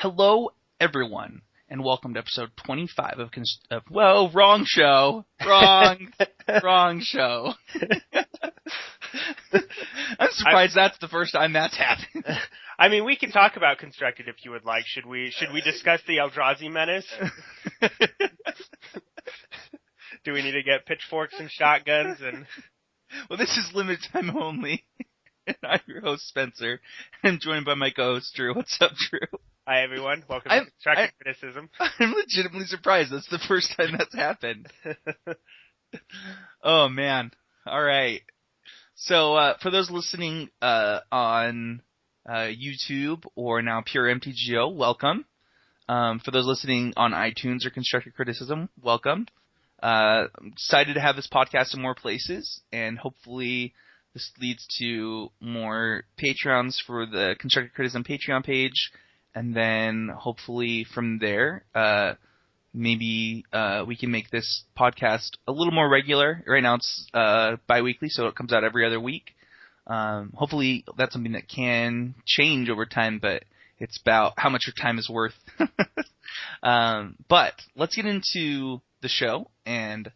Hello, everyone, and welcome to episode 25 of whoa, wrong show. Wrong show. I'm surprised that's the first time that's happened. I mean, we can talk about Constructed if you would like. Should we discuss the Eldrazi menace? Do we need to get pitchforks and shotguns and... Well, this is limited time only. And I'm your host, Spencer. And I'm joined by my co-host, Drew. What's up, Drew? Hi, everyone. Welcome to Constructed Criticism. I'm legitimately surprised. That's the first time that's happened. Oh, man. All right. So, for those listening on YouTube or now Pure MTGO, welcome. For those listening on iTunes or Constructed Criticism, welcome. I'm excited to have this podcast in more places, and hopefully this leads to more Patreons for the Constructed Criticism Patreon page, and then hopefully from there, maybe we can make this podcast a little more regular. Right now it's bi-weekly, so it comes out every other week. Hopefully that's something that can change over time, but it's about how much your time is worth. But let's get into the show, and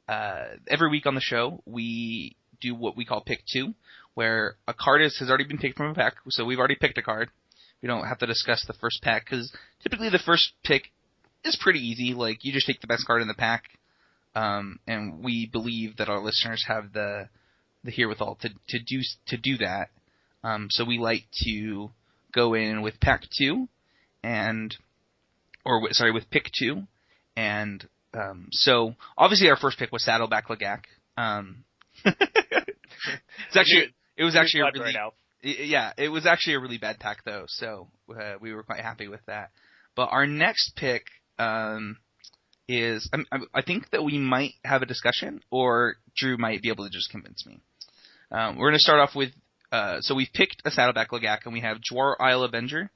every week on the show we do what we call Pick 2, where a card has already been picked from a pack, so we've already picked a card. We don't have to discuss the first pack, because typically the first pick is pretty easy. Like, you just take the best card in the pack, and we believe that our listeners have the herewithal to do that. So we like to go in with pack 2, with pick 2, and so obviously our first pick was Saddleback Lagak. It was actually a really bad pack though, so we were quite happy with that. But our next pick is I think that we might have a discussion, or Drew might be able to just convince me. We're going to start off with so we've picked a Saddleback Lagak, and we have Jwar Isle Avenger.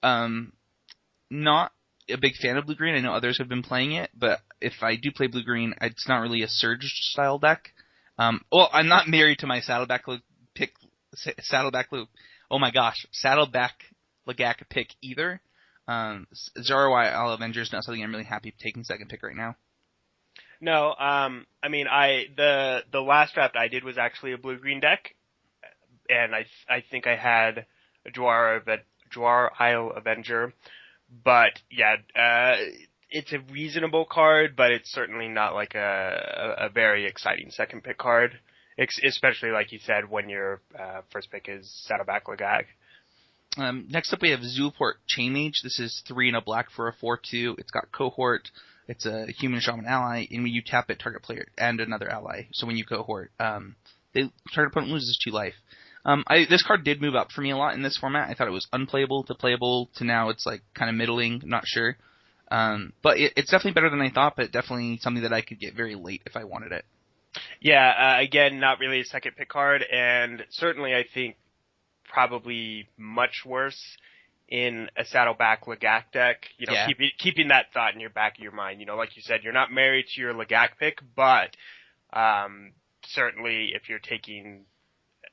Not a big fan of blue-green. I know others have been playing it, but if I do play blue-green, it's not really a Surge-style deck. Well, I'm not married to my Saddleback Lagak pick either. Jwar Isle Avenger is not something I'm really happy taking second pick right now. No, I mean, the last draft I did was actually a blue-green deck, and I think I had a Jwar Isle Avenger. But yeah, it's a reasonable card, but it's certainly not like a very exciting second pick card, especially like you said when your first pick is Saddleback Lagak. Next up we have Zulaport Chainmage. This is 3 and a black for a 4/2. It's got Cohort. It's a human shaman ally, and when you tap it, target player and another ally. So when you Cohort, target opponent loses 2 life. This card did move up for me a lot in this format. I thought it was unplayable to playable to now it's like kind of middling, not sure. But it's definitely better than I thought, but definitely something that I could get very late if I wanted it. Yeah, again, not really a second pick card, and certainly I think probably much worse in a Saddleback Lagak deck. You know, yeah. keeping that thought in your back of your mind. You know, like you said, you're not married to your Lagak pick, but certainly if you're taking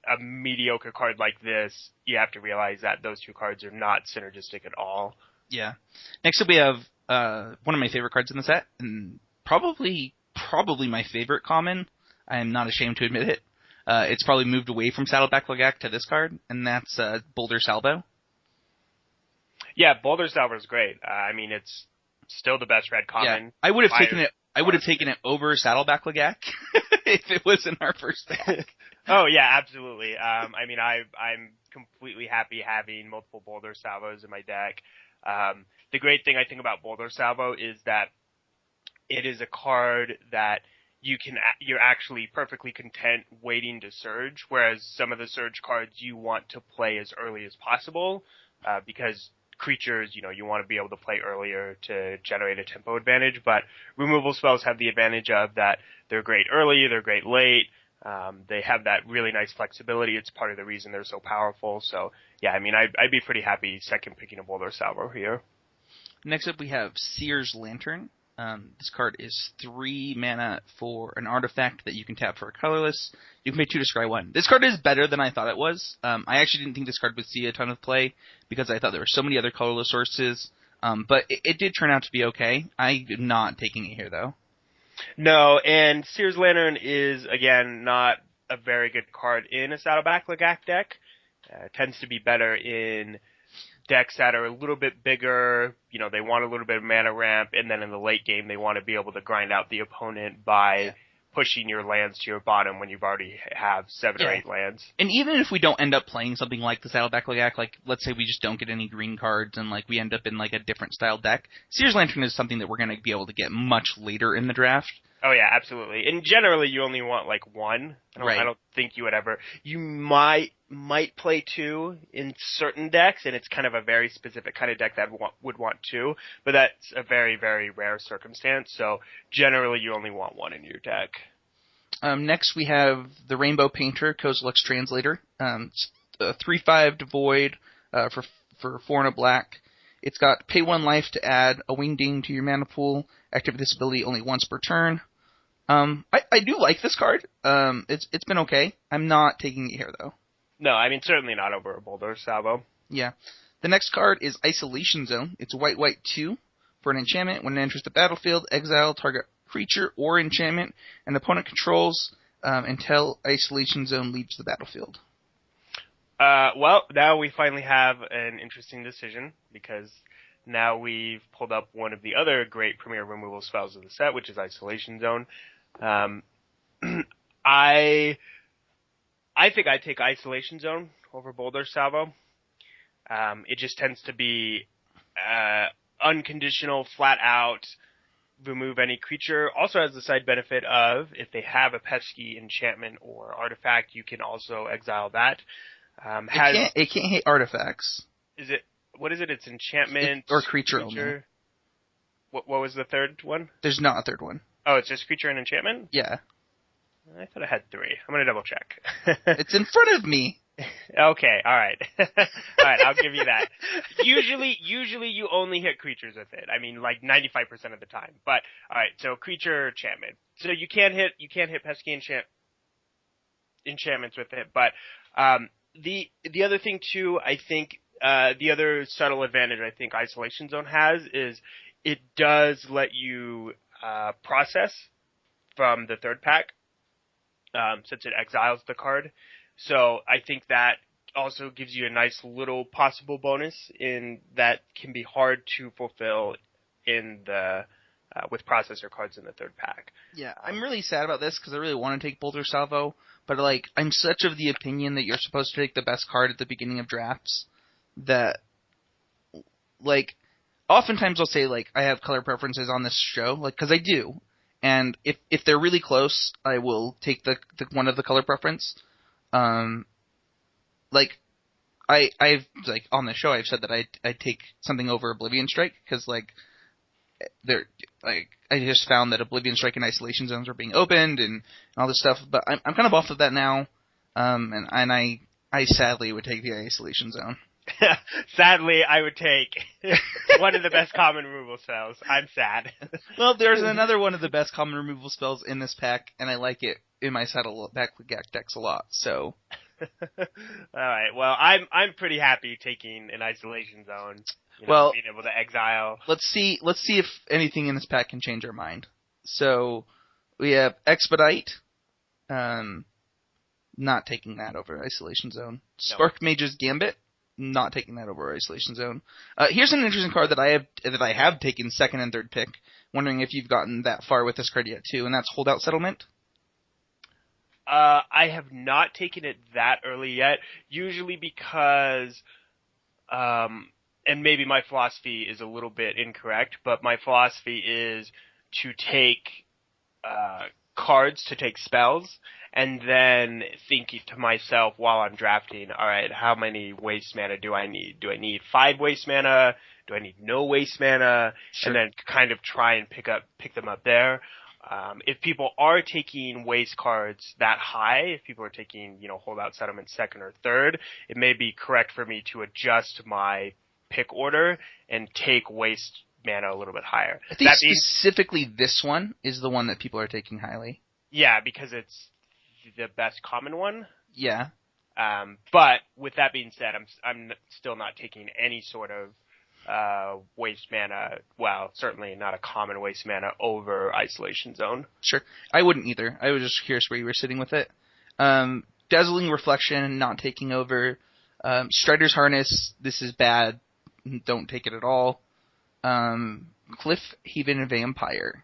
a mediocre card like this, you have to realize that those 2 cards are not synergistic at all. Yeah. Next up we have one of my favorite cards in the set, and probably my favorite common. I am not ashamed to admit it. It's probably moved away from Saddleback Lagak to this card, and that's Boulder Salvo. Yeah, Boulder Salvo is great. I mean, it's still the best red common. Yeah. I would have taken it over Saddleback Lagak if it was in our first pack. Oh yeah, absolutely. I mean, I'm completely happy having multiple Boulder Salvos in my deck. The great thing I think about Boulder Salvo is that it is a card that you're actually perfectly content waiting to Surge, whereas some of the Surge cards you want to play as early as possible, because creatures, you want to be able to play earlier to generate a tempo advantage, but removal spells have the advantage of that they're great early, they're great late. They have that really nice flexibility. It's part of the reason they're so powerful. So, yeah, I mean, I'd be pretty happy second picking a Boulder Salvo here. Next up, we have Seer's Lantern. This card is 3 mana for an artifact that you can tap for a colorless. You can pay 2 to scry 1. This card is better than I thought it was. I actually didn't think this card would see a ton of play because I thought there were so many other colorless sources. But it did turn out to be okay. I'm not taking it here, though. No, and Seer's Lantern is, again, not a very good card in a Saddleback Lagak deck. Tends to be better in decks that are a little bit bigger, they want a little bit of mana ramp, and then in the late game they want to be able to grind out the opponent by pushing your lands to your bottom when you've already have 7 or 8 lands. And even if we don't end up playing something like the Saddleback Lagak, like let's say we just don't get any green cards and like we end up in like a different style deck, Seer's Lantern is something that we're going to be able to get much later in the draft. Oh yeah, absolutely. And generally you only want like 1. I don't think you would ever. You might play 2 in certain decks, and it's kind of a very specific kind of deck that would want 2, but that's a very, very rare circumstance. So generally you only want 1 in your deck. Next we have the Rainbow Painter, Kozilek's Translator. It's a 3/5 devoid for 4 and a black. It's got pay 1 life to add a Wingding to your mana pool. Activate this ability only once per turn. I do like this card. It's been okay. I'm not taking it here, though. No, I mean, certainly not over a Boulder Salvo. Yeah. The next card is Isolation Zone. It's white 2 for an enchantment. When it enters the battlefield, exile target creature or enchantment an opponent controls until Isolation Zone leaves the battlefield. Well, now we finally have an interesting decision, because now we've pulled up one of the other great premier removal spells of the set, which is Isolation Zone. I think I'd take Isolation Zone over Boulder Salvo. It just tends to be unconditional, flat out, remove any creature. Also has the side benefit of, if they have a pesky enchantment or artifact, you can also exile that. It can't hit artifacts. What is it? It's enchantment or creature only. What was the third one? There's not a third one. Oh, it's just creature and enchantment? Yeah. I thought I had 3. I'm gonna double check. It's in front of me. Okay, alright. Alright, I'll give you that. Usually you only hit creatures with it. I mean, like 95% of the time. But, alright, so creature enchantment. So you can't hit pesky enchantments with it, but, the other thing too, I think, the other subtle advantage I think Isolation Zone has is it does let you process from the third pack, since it exiles the card. So I think that also gives you a nice little possible bonus in that can be hard to fulfill in the with processor cards in the third pack. Yeah, I'm really sad about this because I really want to take Boulder Salvo, but like I'm such of the opinion that you're supposed to take the best card at the beginning of drafts that, like, oftentimes I'll say like I have color preferences on this show, like, because I do, and if they're really close, I will take the one of the color preference. Like I've like on the show I've said that I'd take something over Oblivion Strike because like they're like I just found that Oblivion Strike and Isolation Zones are being opened and all this stuff, but I'm kind of off of that now, and I sadly would take the Isolation Zone. Sadly, I would take one of the best common removal spells. I'm sad. Well, there's another one of the best common removal spells in this pack, and I like it in my Saddleback Lagak decks a lot, so. Alright, well, I'm pretty happy taking an Isolation Zone. Being able to exile. Let's see if anything in this pack can change our mind. So, we have Expedite, not taking that over Isolation Zone. Spark Mage's Gambit, not taking that over Isolation Zone. Here's an interesting card that I have taken second and third pick. Wondering if you've gotten that far with this card yet too, and that's Holdout Settlement. I have not taken it that early yet. Usually because, and maybe my philosophy is a little bit incorrect, but my philosophy is to take cards to take spells, and then thinking to myself while I'm drafting, alright, how many waste mana do I need? Do I need 5 waste mana? Do I need no waste mana? Sure. And then kind of try and pick them up there. If people are taking waste cards that high, if people are taking, Holdout Settlement second or third, it may be correct for me to adjust my pick order and take waste mana a little bit higher. I think specifically this one is the one that people are taking highly. Yeah, because it's the best common one. Yeah. But with that being said, I'm still not taking any sort of waste mana. Well, certainly not a common waste mana over Isolation Zone. Sure, I wouldn't either. I was just curious where you were sitting with it. Dazzling Reflection, not taking over. Strider's Harness, this is bad. Don't take it at all. Cliffhaven Vampire.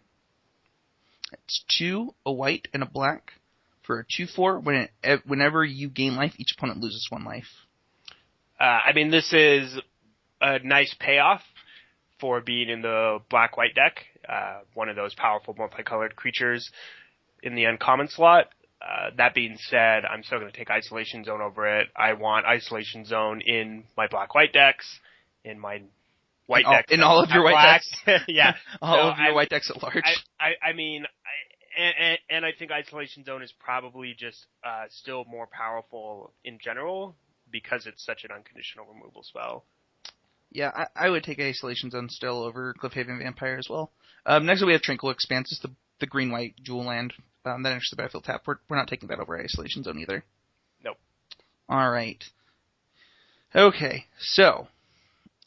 It's 2, a white, and a black for a 2/4. Whenever you gain life, each opponent loses 1 life. I mean, this is a nice payoff for being in the black-white deck. One of those powerful multicolored creatures in the uncommon slot. That being said, I'm still going to take Isolation Zone over it. I want Isolation Zone in my black-white decks, in my white decks. In all of your white decks? Yeah. All of your white decks at large. I mean, and I think Isolation Zone is probably just still more powerful in general because it's such an unconditional removal spell. Yeah, I would take Isolation Zone still over Cliffhaven Vampire as well. Next we have Tranquil Expanse. It's the green-white dual land that enters the battlefield tap. We're not taking that over Isolation Zone either. Nope. All right. Okay, so,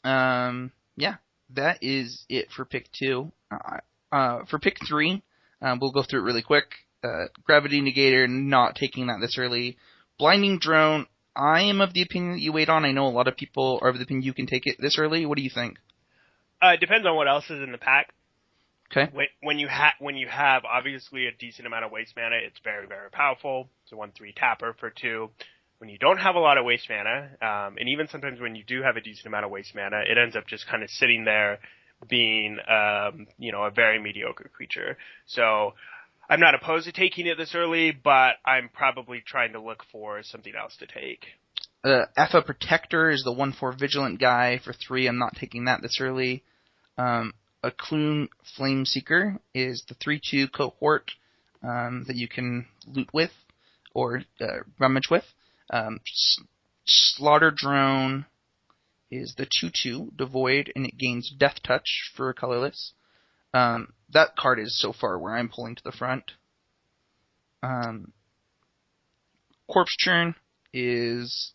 yeah, that is it for pick 2. For pick 3, we'll go through it really quick. Gravity Negator, not taking that this early. Blinding Drone, I am of the opinion that you wait on. I know a lot of people are of the opinion you can take it this early. What do you think? It depends on what else is in the pack. Okay. When you have obviously a decent amount of waste mana, it's very, very powerful. It's a 1/3 tapper for 2. When you don't have a lot of waste mana, and even sometimes when you do have a decent amount of waste mana, it ends up just kind of sitting there being, a very mediocre creature. So I'm not opposed to taking it this early, but I'm probably trying to look for something else to take. Effa Protector is the 1/4 Vigilant guy for 3. I'm not taking that this early. A Clune Flameseeker is the 3/2 cohort that you can loot with or rummage with. Slaughter Drone is the 2/2 Devoid, and it gains Death Touch for a colorless. That card is so far where I'm pulling to the front. Corpse Churn is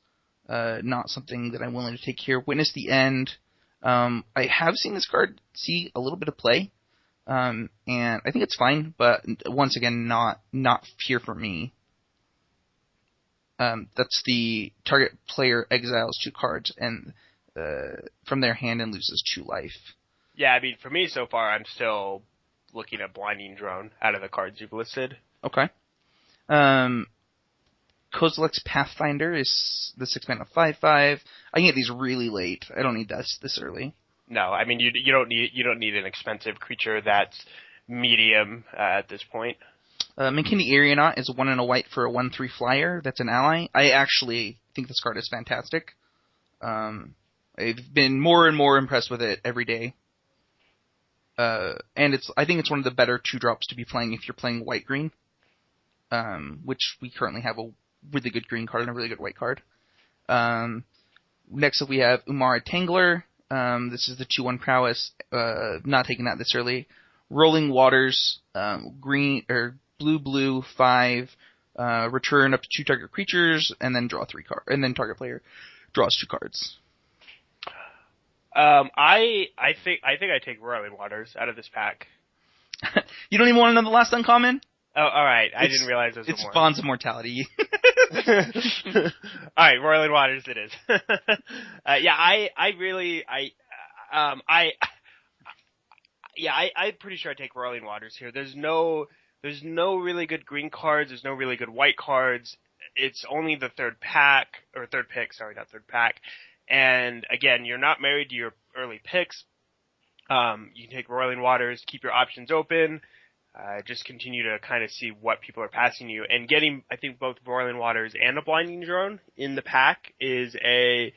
not something that I'm willing to take here. Witness the End. I have seen this card see a little bit of play, and I think it's fine, but once again, not here for me. That's the target player exiles 2 cards and from their hand and loses 2 life. Yeah, I mean, for me so far, I'm still looking at Blinding Drone out of the cards you've listed. Okay. Kozilek's Pathfinder is the 6-mana 5/5. I can get these really late. I don't need this early. No, I mean you don't need an expensive creature that's medium at this point. Minkindi Aeronaut is 1 and a white for a 1/3 flyer. That's an ally. I actually think this card is fantastic. I've been more and more impressed with it every day. And I think it's one of the better 2-drops to be playing if you're playing white-green, which we currently have a really good green card and a really good white card. Next up we have Umara Tangler. This is the 2/1 prowess. Not taking that this early. Rolling Waters, green or blue 5. Return up to 2 target creatures and then draw 3 cards. And then target player draws 2 cards. I think I take Roiling Waters out of this pack. You don't even want to know the last uncommon? Oh, all right. I didn't realize there was it's more. Bonds of Mortality. All right, Roiling Waters it is. I'm pretty sure I take Roiling Waters here. There's no really good green cards. There's no really good white cards. It's only the third pick. Third pack. And again, you're not married to your early picks. You can take Roiling Waters, keep your options open. Just continue to kind of see what people are passing you. And getting, I think, both Roiling Waters and a Blinding Drone in the pack is a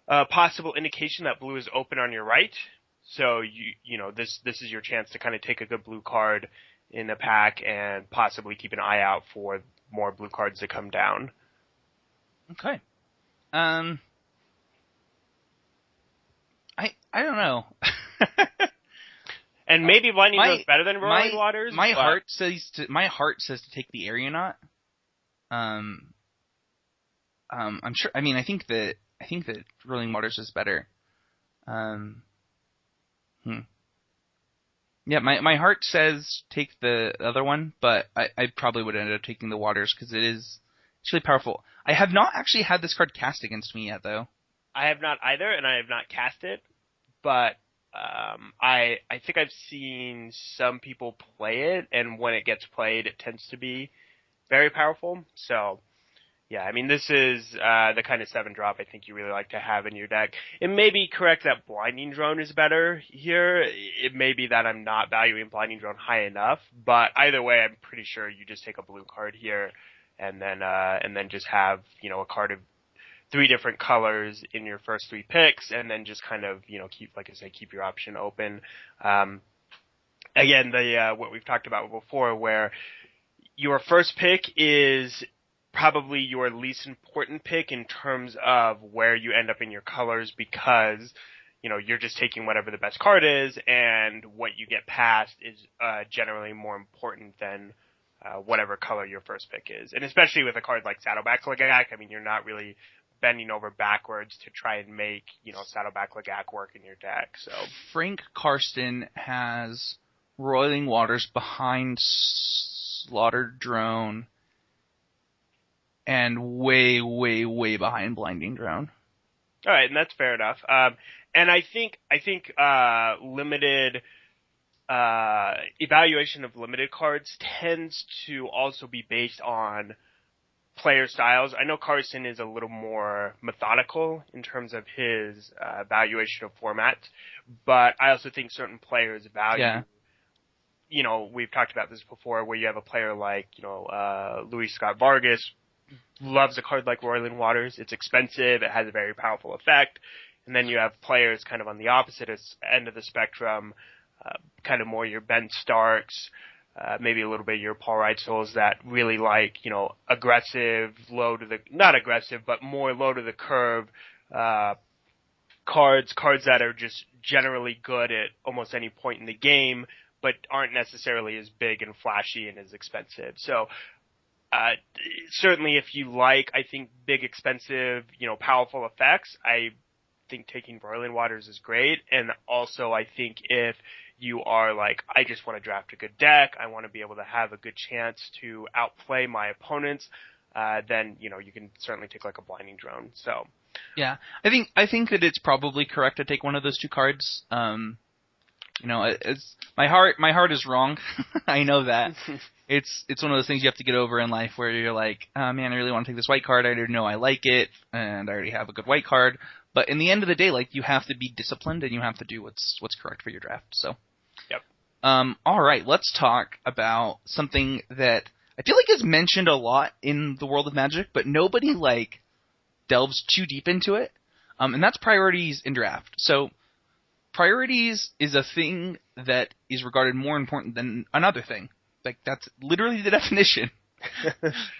possible indication that blue is open on your right. So this is your chance to kind of take a good blue card in the pack and possibly keep an eye out for more blue cards to come down. Okay. I don't know. And maybe Blinding Drone's better than Roiling Waters. My heart says to take the Aeronaut. I'm sure. I mean, I think that Roiling Waters is better. Yeah, my heart says take the other one, but I probably would end up taking the Waters because it's really powerful. I have not actually had this card cast against me yet, though. I have not either, and I have not cast it, but I think I've seen some people play it, and when it gets played, it tends to be very powerful. So, yeah, I mean, this is the kind of 7-drop I think you really like to have in your deck. It may be correct that Blinding Drone is better here. It may be that I'm not valuing Blinding Drone high enough, but either way, I'm pretty sure you just take a blue card here, and then just have, you know, a card of 3 different colors in your first 3 picks, and then just kind of, you know, keep your option open. Again, what we've talked about before, where your first pick is probably your least important pick in terms of where you end up in your colors, because, you know, you're just taking whatever the best card is, and what you get past is generally more important than whatever color your first pick is. And especially with a card like Saddleback Lagak, I mean, you're not really bending over backwards to try and make, you know, Saddleback Lagak work in your deck. So Frank Karsten has Roiling Waters behind Slaughtered Drone and way, way, way behind Blinding Drone. All right, and that's fair enough. And I think limited evaluation of limited cards tends to also be based on player styles. I know Carson is a little more methodical in terms of his evaluation of formats, but I also think certain players value. Yeah. You know, we've talked about this before, where you have a player like, you know, Luis Scott Vargas loves a card like Roiling Waters. It's expensive. It has a very powerful effect. And then you have players kind of on the opposite end of the spectrum, kind of more your Ben Starks, maybe a little bit your Paul Reitzel's that really like, you know, aggressive, not aggressive, but more low to the curve, cards that are just generally good at almost any point in the game, but aren't necessarily as big and flashy and as expensive. So, certainly if you like, I think, big, expensive, you know, powerful effects, I think taking Roiling Waters is great. And also I think if you are like, I just want to draft a good deck, I want to be able to have a good chance to outplay my opponents, then, you know, you can certainly take like a Blinding Drone. So, yeah, I think that it's probably correct to take one of those 2 cards. You know, it's my heart is wrong. I know that. It's one of those things you have to get over in life where you're like, oh, man, I really want to take this white card. I already know I like it, and I already have a good white card. But in the end of the day, like, you have to be disciplined and you have to do what's correct for your draft. So, yep. All right, let's talk about something that I feel like is mentioned a lot in the world of Magic, but nobody like delves too deep into it. And that's priorities in draft. So, priorities is a thing that is regarded more important than another thing. Like, that's literally the definition.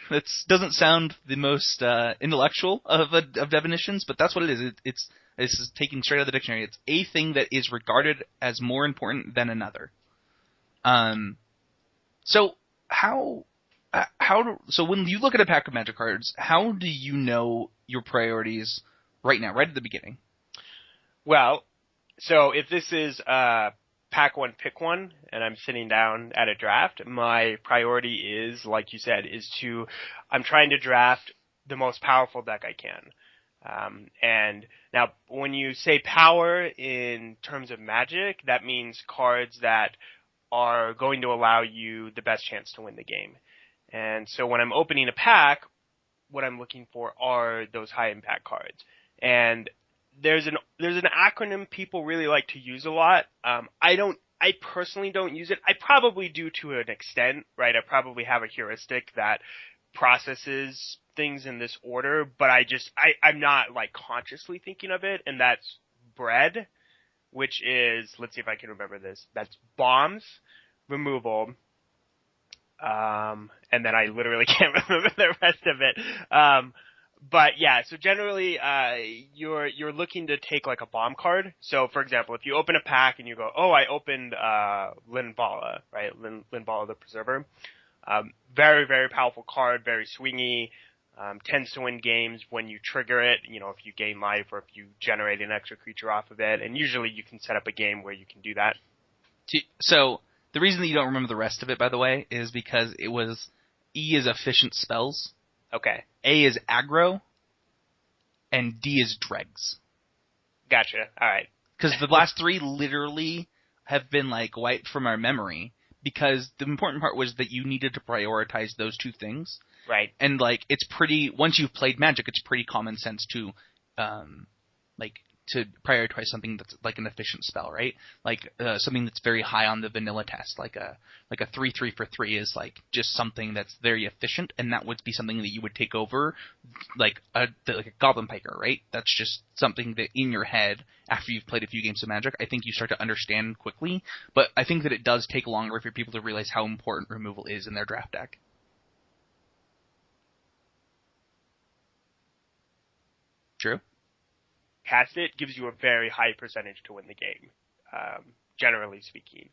That doesn't sound the most intellectual of definitions, but that's what it is. This is taken straight out of the dictionary. It's a thing that is regarded as more important than another. So when you look at a pack of Magic cards, how do you know your priorities right now, right at the beginning? Well, so if this is pack 1, pick 1, and I'm sitting down at a draft, my priority is, like you said, I'm trying to draft the most powerful deck I can. And now when you say power in terms of Magic, that means cards that are going to allow you the best chance to win the game. And so when I'm opening a pack, what I'm looking for are those high impact cards. And there's an acronym people really like to use a lot. I personally don't use it. I probably do to an extent, right? I probably have a heuristic that processes things in this order, but I'm not like consciously thinking of it. And that's bread, which is, let's see if I can remember this. That's bombs, removal, and then I literally can't remember the rest of it. But yeah, so generally, you're looking to take like a bomb card. So for example, if you open a pack and you go, oh, I opened, Linvala, right? Linvala the Preserver. Very, very powerful card, very swingy, tends to win games when you trigger it, if you gain life or if you generate an extra creature off of it. And usually you can set up a game where you can do that. So the reason that you don't remember the rest of it, by the way, is because it was E is efficient spells. Okay. A is aggro, and D is dregs. Gotcha. All right. Because the last three literally have been like wiped from our memory. Because the important part was that you needed to prioritize those two things. Right. And like it's pretty. Once you've played Magic, it's pretty common sense to, to prioritize something that's like an efficient spell, right? Like something that's very high on the vanilla test, like a 3/3 for 3 is like just something that's very efficient, and that would be something that you would take over, like a Goblin Piker, right? That's just something that in your head after you've played a few games of Magic, I think you start to understand quickly. But I think that it does take longer for people to realize how important removal is in their draft deck. True. Cast it gives you a very high percentage to win the game, generally speaking.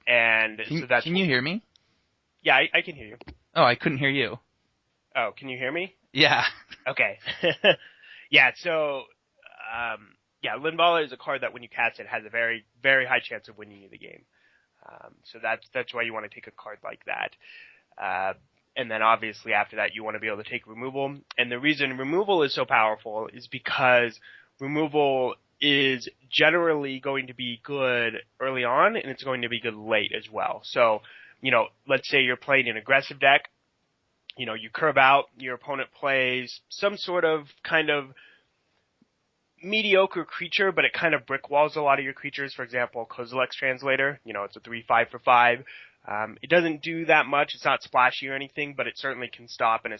And so that's. Can you hear me? Yeah, I can hear you. Oh, I couldn't hear you. Oh, can you hear me? Yeah. Okay. Yeah. So, Linvala is a card that when you cast it has a very, very high chance of winning you the game. So that's why you want to take a card like that. And then obviously after that you want to be able to take removal. And the reason removal is so powerful is because removal is generally going to be good early on, and it's going to be good late as well. So, let's say you're playing an aggressive deck, you curve out, your opponent plays some sort of kind of mediocre creature, but it kind of brick walls a lot of your creatures. For example, Kozilek's Translator, it's a 3/5 for 5. It doesn't do that much. It's not splashy or anything, but it certainly can stop an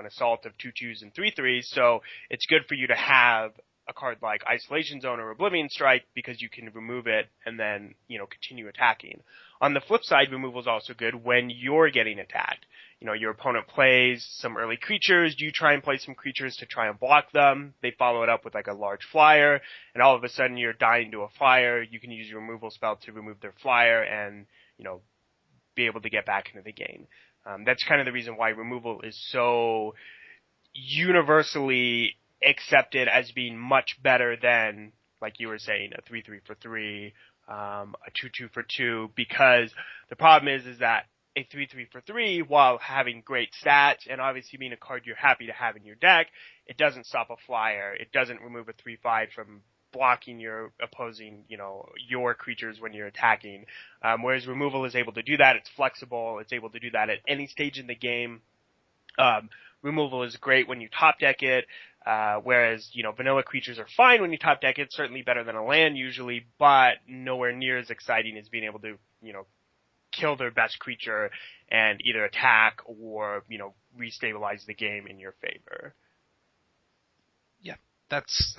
assault of 2/2s and 3/3s. So it's good for you to have a card like Isolation Zone or Oblivion Strike because you can remove it and then, continue attacking. On the flip side, removal is also good when you're getting attacked. Your opponent plays some early creatures. You try and play some creatures to try and block them. They follow it up with like a large flyer, and all of a sudden you're dying to a flyer. You can use your removal spell to remove their flyer and, be able to get back into the game. That's kind of the reason why removal is so universally accepted as being much better than, like you were saying, a 3/3 for 3, a 2/2 for 2, because the problem is that a 3/3 for 3, while having great stats and obviously being a card you're happy to have in your deck, it doesn't stop a flyer. It doesn't remove a 3/5 from blocking your opposing, your creatures when you're attacking. Whereas removal is able to do that. It's flexible. It's able to do that at any stage in the game. Removal is great when you top deck it. Whereas, vanilla creatures are fine when you top deck it, certainly better than a land usually, but nowhere near as exciting as being able to, kill their best creature and either attack or, restabilize the game in your favor. Yeah, that's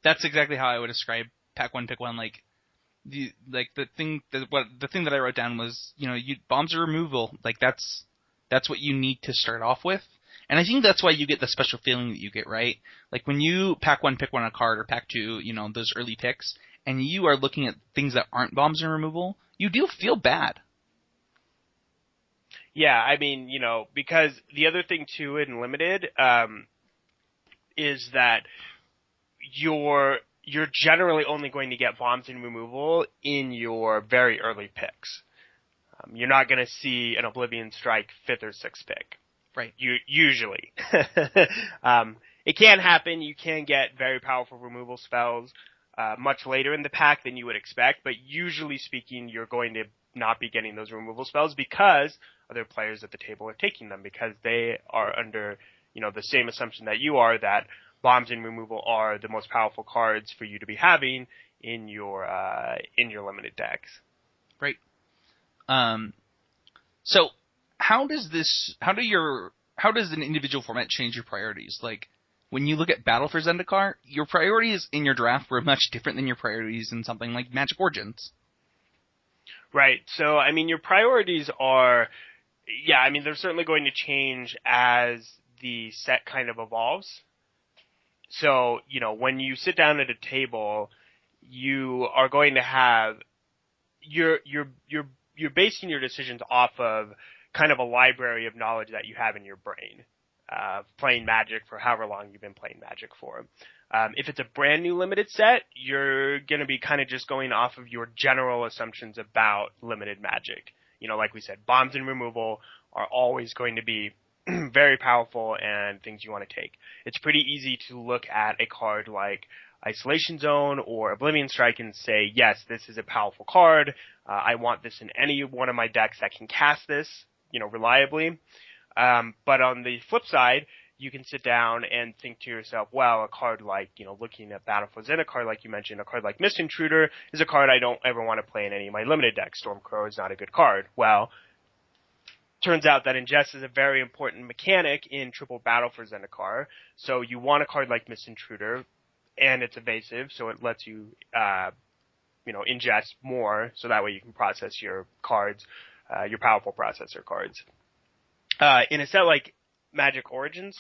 that's exactly how I would describe pack one, pick one. Like the thing that I wrote down was, bombs are removal. Like that's what you need to start off with. And I think that's why you get the special feeling that you get, right? Like when you pack one, pick one a card, or pack two, those early picks, and you are looking at things that aren't bombs and removal, you do feel bad. Yeah, I mean, because the other thing too in Limited, is that you're generally only going to get bombs and removal in your very early picks. You're not going to see an Oblivion Strike 5th or 6th pick. Right. Usually. It can happen. You can get very powerful removal spells much later in the pack than you would expect, but usually speaking, you're going to not be getting those removal spells because other players at the table are taking them, because they are under, the same assumption that you are, that bombs and removal are the most powerful cards for you to be having in your limited decks. Right. So how does an individual format change your priorities? Like, when you look at Battle for Zendikar, your priorities in your draft were much different than your priorities in something like Magic Origins. Right. So, I mean, your priorities are, they're certainly going to change as the set kind of evolves. So, when you sit down at a table, you are going to have you're basing your decisions off of kind of a library of knowledge that you have in your brain, playing Magic for however long you've been playing Magic for. If it's a brand new limited set, you're going to be kind of just going off of your general assumptions about limited Magic. Like we said, bombs and removal are always going to be very powerful and things you want to take. It's pretty easy to look at a card like Isolation Zone or Oblivion Strike and say, yes, this is a powerful card. I want this in any one of my decks that can cast this, reliably. But on the flip side, you can sit down and think to yourself, well, a card like, looking at Battle for Zendikar, like you mentioned, a card like Mist Intruder is a card I don't ever want to play in any of my limited decks. Stormcrow is not a good card. Well, turns out that ingest is a very important mechanic in triple Battle for Zendikar. So you want a card like Mist Intruder, and it's evasive, so it lets you, ingest more, so that way you can process your cards, your powerful processor cards. In a set like Magic Origins,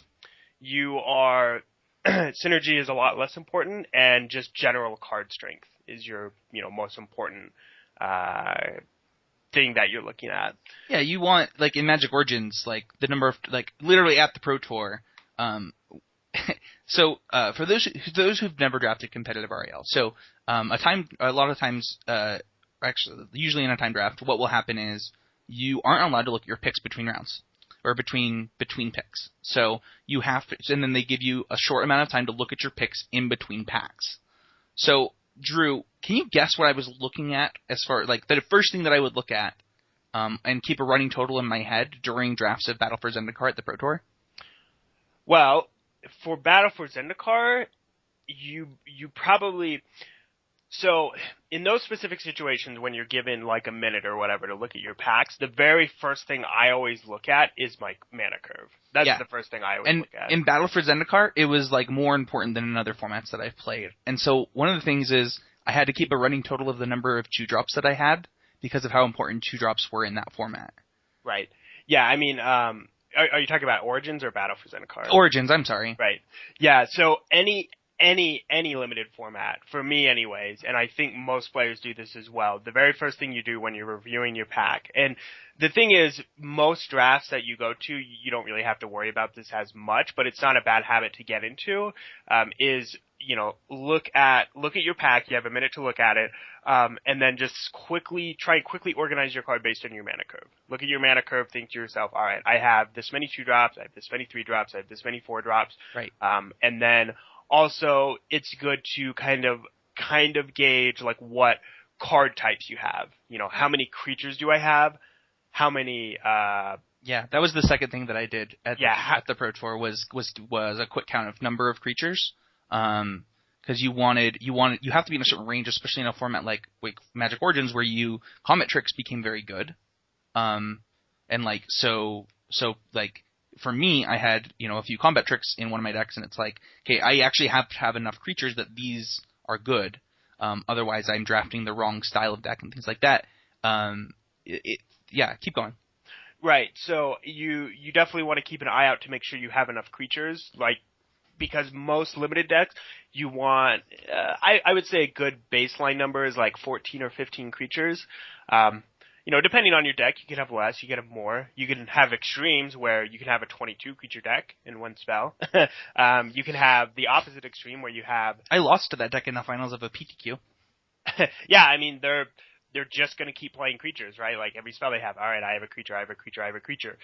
synergy is a lot less important, and just general card strength is your, most important, thing that you're looking at. Yeah, you want, like, in Magic Origins, like, the number of, like, literally at the Pro Tour, so, for those who've never drafted competitive RAL, so, a lot of times, actually, usually in a time draft, what will happen is you aren't allowed to look at your picks between rounds, or between picks. So, you have to, and then they give you a short amount of time to look at your picks in between packs. So, Drew, can you guess what I was looking at as far, like, the first thing that I would look at, and keep a running total in my head during drafts of Battle for Zendikar at the Pro Tour? Well, for Battle for Zendikar, you probably... So, in those specific situations when you're given like a minute or whatever to look at your packs, the very first thing I always look at is my mana curve. That's the first thing I always look at. In Battle for Zendikar, it was like more important than in other formats that I've played. And so one of the things is I had to keep a running total of the number of 2-drops that I had because of how important 2-drops were in that format. Right. Yeah, I mean, are you talking about Origins or Battle for Zendikar? Origins, I'm sorry. Right. Yeah, so any limited format, for me anyways, and I think most players do this as well, the very first thing you do when you're reviewing your pack, and the thing is, most drafts that you go to, you don't really have to worry about this as much, but it's not a bad habit to get into, is, look at your pack, you have a minute to look at it, and then just try and quickly organize your card based on your mana curve. Look at your mana curve, think to yourself, alright, I have this many 2-drops, I have this many 3-drops, I have this many 4-drops, right. And then also, it's good to kind of gauge like what card types you have. How many creatures do I have? How many? Yeah, that was the second thing that I did at the Pro Tour was a quick count of number of creatures. Because you have to be in a certain range, especially in a format like Magic Origins where Comet Tricks became very good. And like so like. For me, I had, a few Combat Tricks in one of my decks, and it's like, okay, I actually have to have enough creatures that these are good. Otherwise, I'm drafting the wrong style of deck and things like that. Keep going. Right. So you definitely want to keep an eye out to make sure you have enough creatures, like, because most limited decks, you want, I would say a good baseline number is like 14 or 15 creatures. Depending on your deck, you can have less, you can have more. You can have extremes where you can have a 22 creature deck in one spell. You can have the opposite extreme where you have... I lost to that deck in the finals of a PTQ. Yeah, I mean, they're just going to keep playing creatures, right? Like, every spell they have, alright, I have a creature, I have a creature, I have a creature.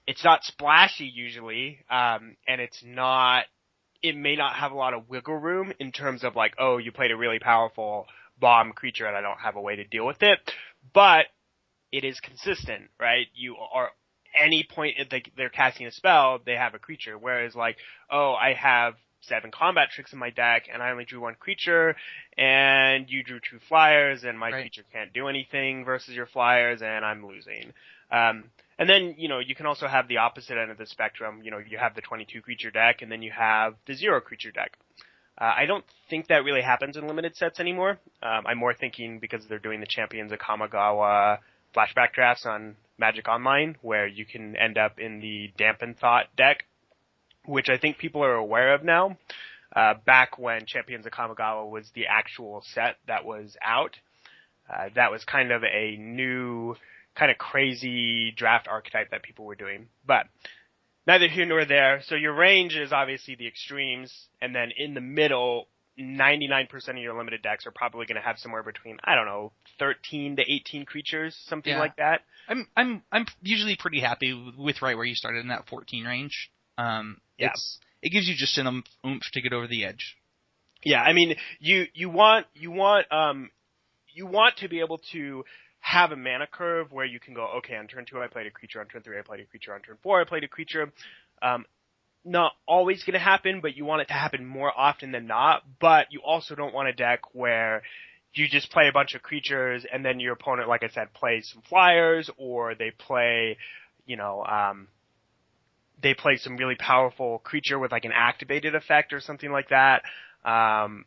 It's not splashy usually, and it may not have a lot of wiggle room in terms of like, oh, you played a really powerful bomb creature and I don't have a way to deal with it. But it is consistent, right? Any point they're casting a spell, they have a creature. Whereas like, oh, I have 7 Combat Tricks in my deck and I only drew 1 creature and you drew 2 flyers and my creature can't do anything versus your flyers and I'm losing. And then, you can also have the opposite end of the spectrum. You have the 22 creature deck and then you have the 0 creature deck. I don't think that really happens in limited sets anymore. I'm more thinking because they're doing the Champions of Kamigawa flashback drafts on Magic Online, where you can end up in the Dampen Thought deck, which I think people are aware of now. back when Champions of Kamigawa was the actual set that was out. That was kind of a new, kind of crazy draft archetype that people were doing. But neither here nor there. So your range is obviously the extremes, and then in the middle, 99% of your limited decks are probably going to have somewhere between, I don't know, 13 to 18 creatures, something like that. I'm usually pretty happy with right where you started in that 14 range. It gives you just an oomph to get over the edge. Yeah, I mean, you want to be able to have a mana curve where you can go, okay, on turn 2 I played a creature, on turn 3 I played a creature, on turn 4 I played a creature. Not always going to happen, but you want it to happen more often than not. But you also don't want a deck where you just play a bunch of creatures and then your opponent, like I said, plays some flyers, or they play, they play some really powerful creature with like an activated effect or something like that. And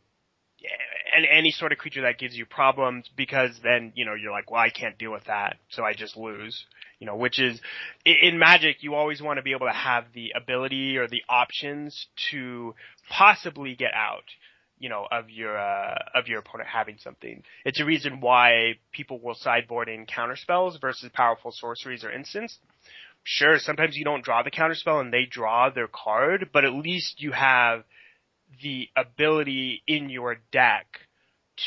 any sort of creature that gives you problems, because then, you're like, well, I can't deal with that, so I just lose. Which is, in Magic, you always want to be able to have the ability or the options to possibly get out, of your opponent having something. It's a reason why people will sideboard in counterspells versus powerful sorceries or instants. Sure, sometimes you don't draw the counterspell and they draw their card, but at least you have the ability in your deck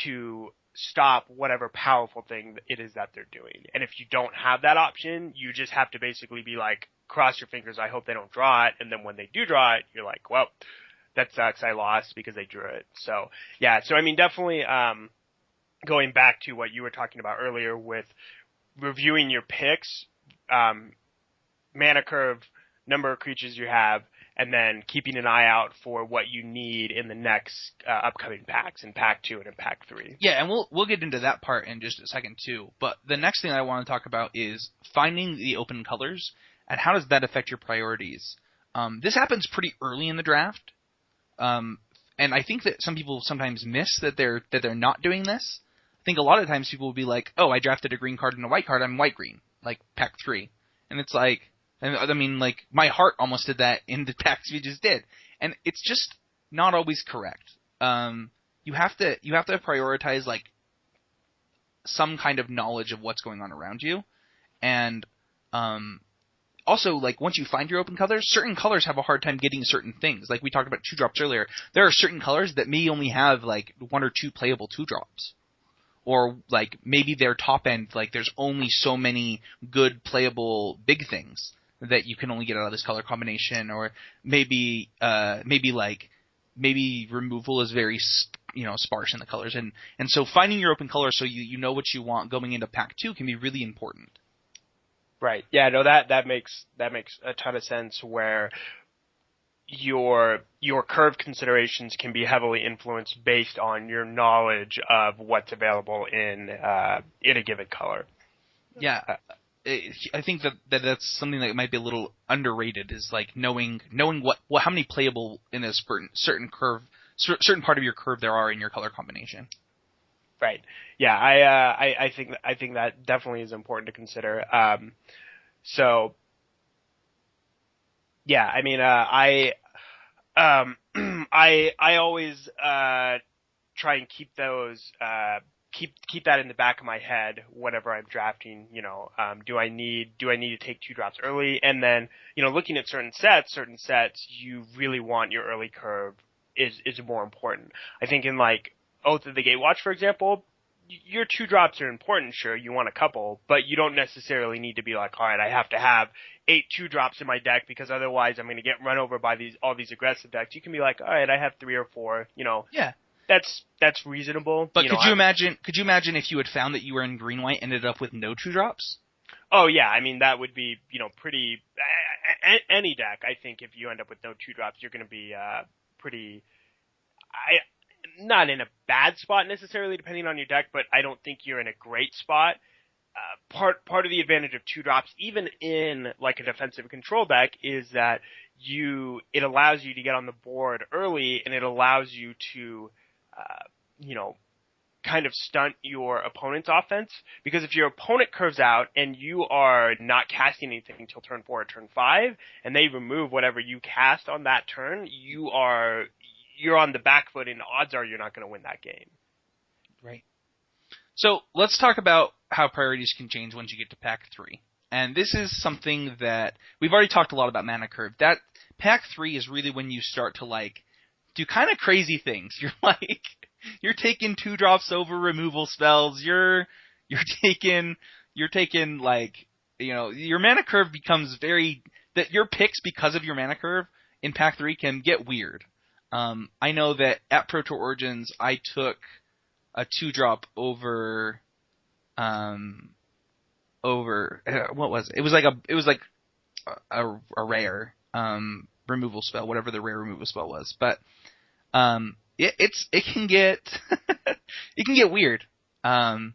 to stop whatever powerful thing it is that they're doing. And if you don't have that option, you just have to basically be like, cross your fingers, I hope they don't draw it. And then when they do draw it, you're like, well, that sucks, I lost because they drew it. So, yeah, I mean, definitely going back to what you were talking about earlier with reviewing your picks, mana curve, number of creatures you have, and then keeping an eye out for what you need in the next upcoming packs, in Pack 2 and in Pack 3. Yeah, and we'll get into that part in just a second too. But the next thing I want to talk about is finding the open colors, and how does that affect your priorities? This happens pretty early in the draft, and I think that some people sometimes miss that they're not doing this. I think a lot of times people will be like, oh, I drafted a green card and a white card, I'm white-green, like Pack 3. And it's like, I mean, like, my heart almost did that in the packs we just did. And it's just not always correct. You have to prioritize, like, some kind of knowledge of what's going on around you. And also, like, once you find your open colors, certain colors have a hard time getting certain things. Like we talked about 2-drops earlier. There are certain colors that may only have, like, 1 or 2 playable 2-drops. Or, like, maybe their top end, like, there's only so many good playable big things that you can only get out of this color combination, or maybe removal is very, sparse in the colors, and so finding your open color so you know what you want going into Pack 2 can be really important. Right. Yeah. No. That makes a ton of sense. Where your curve considerations can be heavily influenced based on your knowledge of what's available in a given color. Yeah. I think that's something that might be a little underrated, is like knowing what how many playable in a certain certain part of your curve there are in your color combination. Right. Yeah. I think that definitely is important to consider. So yeah, I mean, I always try and keep those keep that in the back of my head whenever I'm drafting. Do I need to take 2-drops early? And then, looking at certain sets, you really want your early curve is more important. I think in like Oath of the Gatewatch, for example, your 2-drops are important. Sure, you want a couple, but you don't necessarily need to be like, all right, I have to have 8 2-drops in my deck because otherwise I'm going to get run over by all these aggressive decks. You can be like, all right, I have 3 or 4. Yeah. That's reasonable. But could you imagine if you had found that you were in green-white, ended up with no 2-drops? Oh yeah, I mean that would be, pretty. Any deck, I think, if you end up with no 2-drops, you're going to be pretty. Not in a bad spot necessarily, depending on your deck, but I don't think you're in a great spot. Part of the advantage of 2-drops, even in like a defensive control deck, is that it allows you to get on the board early, and it allows you to kind of stunt your opponent's offense. Because if your opponent curves out and you are not casting anything until turn 4 or turn 5, and they remove whatever you cast on that turn, you're on the back foot, and odds are you're not going to win that game. Right. So let's talk about how priorities can change once you get to Pack 3. And this is something that we've already talked a lot about mana curve. That Pack 3 is really when you start to like do kind of crazy things. You're taking 2-drops over removal spells. You're taking like, you know, your mana curve becomes that your picks because of your mana curve in Pack 3 can get weird. I know that at Pro Tour Origins I took a 2-drop over what was it? It was like a rare removal spell, whatever the rare removal spell was. But it can get it can get weird. Why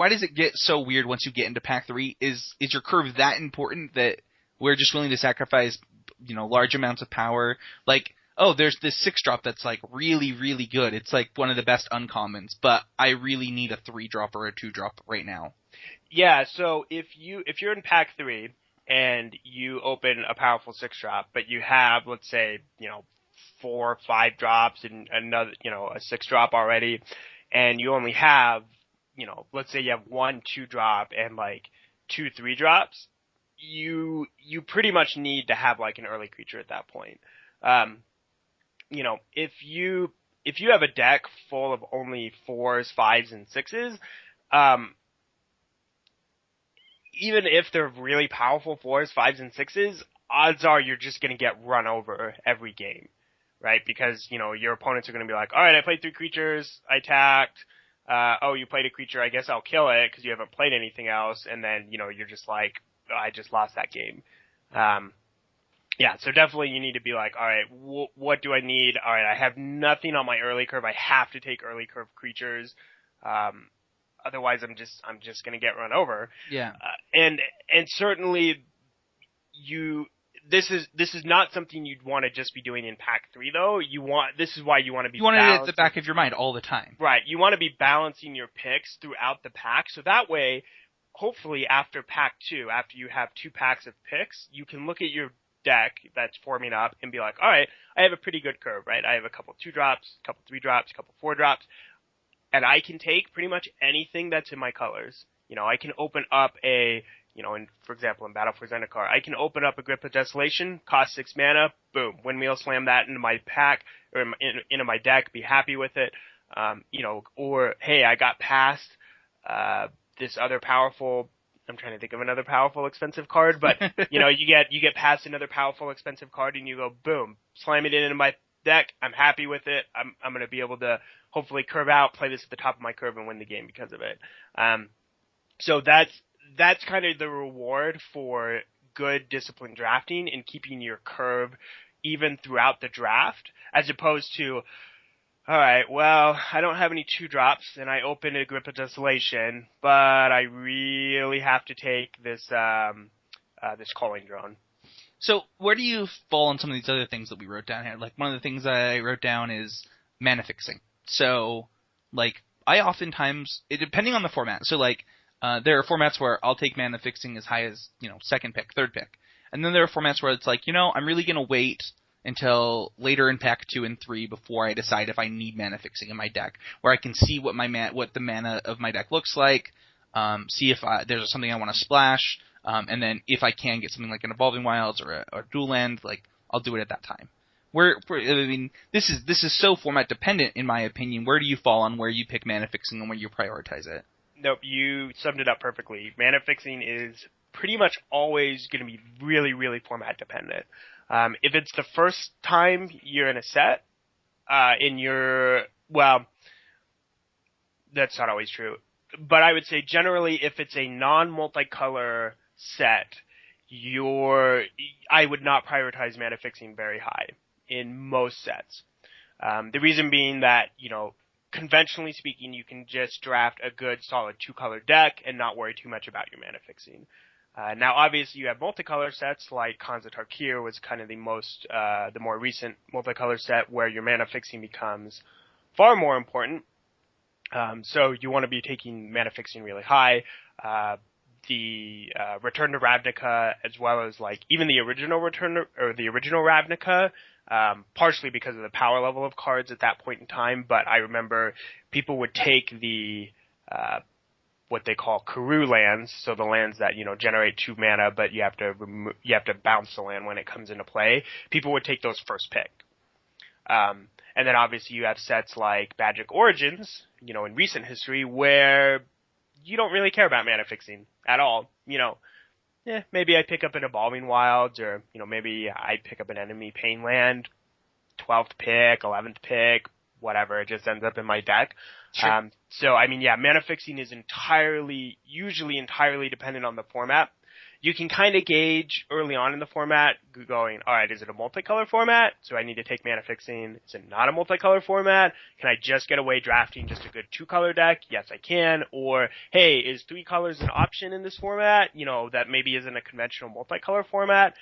does it get so weird once you get into Pack 3? Is your curve that important that we're just willing to sacrifice, you know, large amounts of power? Like, oh, there's this 6-drop that's like really, really good. It's like one of the best uncommons, but I really need a 3-drop or a 2-drop right now. Yeah, so if you're in Pack 3 and you open a powerful 6-drop, but you have, let's say, you know, 4 or 5 drops and another, you know, a 6-drop already, and you only have, you know, let's say you have 1 2-drop and like 2 3-drops, you pretty much need to have like an early creature at that point. You know, if you have a deck full of only 4s, 5s, and 6s, even if they're really powerful 4s, 5s, and 6s, odds are you're just going to get run over every game, right? Because, you know, your opponents are going to be like, all right, I played 3 creatures, I attacked, oh, you played a creature, I guess I'll kill it because you haven't played anything else, and then, you know, you're just like, oh, I just lost that game. Yeah, so definitely you need to be like, all right, what do I need? All right, I have nothing on my early curve. I have to take early curve creatures. Otherwise, I'm just going to get run over. Yeah. And certainly this is not something you'd want to just be doing in Pack 3 though. This is why you want to be. You want it at the back of your mind all the time. Right. You want to be balancing your picks throughout the pack, so that way, hopefully after Pack 2, after you have 2 packs of picks, you can look at your deck that's forming up and be like, all right, I have a pretty good curve, right? I have a couple 2-drops, a couple 3-drops, a couple 4-drops, and I can take pretty much anything that's in my colors. You know, I can open up for example, in Battle for Zendikar, I can open up a Grip of Desolation, cost 6 mana, boom, Windmill Slam that into my pack, or into my deck, be happy with it. You know, or, hey, I got past this other powerful, I'm trying to think of another powerful expensive card, but you know, you get past another powerful expensive card and you go boom, slam it into my deck. I'm happy with it. I'm going to be able to hopefully curve out, play this at the top of my curve and win the game because of it. So that's kind of the reward for good disciplined drafting and keeping your curve even throughout the draft, as opposed to, all right, well, I don't have any 2-drops, and I open a Grip of Desolation, but I really have to take this this Calling Drone. So where do you fall on some of these other things that we wrote down here? Like, one of the things I wrote down is mana fixing. So, like, I oftentimes, depending on the format, so like, there are formats where I'll take mana fixing as high as, you know, 2nd pick, 3rd pick. And then there are formats where it's like, you know, I'm really going to wait until later in Pack 2 and 3 before I decide if I need mana fixing in my deck, where I can see what the mana of my deck looks like, see if there's something I want to splash, and then if I can get something like an Evolving Wilds or a dual land, like, I'll do it at that time. I mean, this is so format dependent in my opinion. Where do you fall on where you pick mana fixing and where you prioritize it? Nope, you summed it up perfectly. Mana fixing is pretty much always going to be really, really format dependent. If it's the first time you're in a set, well, that's not always true. But I would say generally if it's a non-multicolor set, I would not prioritize mana fixing very high in most sets. The reason being that, you know, conventionally speaking, you can just draft a good solid 2-color deck and not worry too much about your mana fixing. Now, obviously, you have multicolor sets like Khans of Tarkir was kind of the more recent multicolor set where your mana fixing becomes far more important. So you want to be taking mana fixing really high. The Return to Ravnica, as well as like even the original Ravnica, partially because of the power level of cards at that point in time. But I remember people would take the what they call Karoo lands, so the lands that generate 2 mana, but you have to bounce the land when it comes into play. People would take those first pick. And then obviously you have sets like Magic Origins, in recent history, where you don't really care about mana fixing at all. Maybe I pick up an Evolving Wilds, or, maybe I pick up an enemy pain land, 12th pick, 11th pick, whatever, it just ends up in my deck. Sure. So, mana fixing is usually entirely dependent on the format. You can kind of gauge early on in the format, going, alright, is it a multicolor format? So I need to take mana fixing. Is it not a multicolor format? Can I just get away drafting just a good 2-color deck? Yes, I can. Or, hey, is 3 colors an option in this format? That maybe isn't a conventional multicolor format.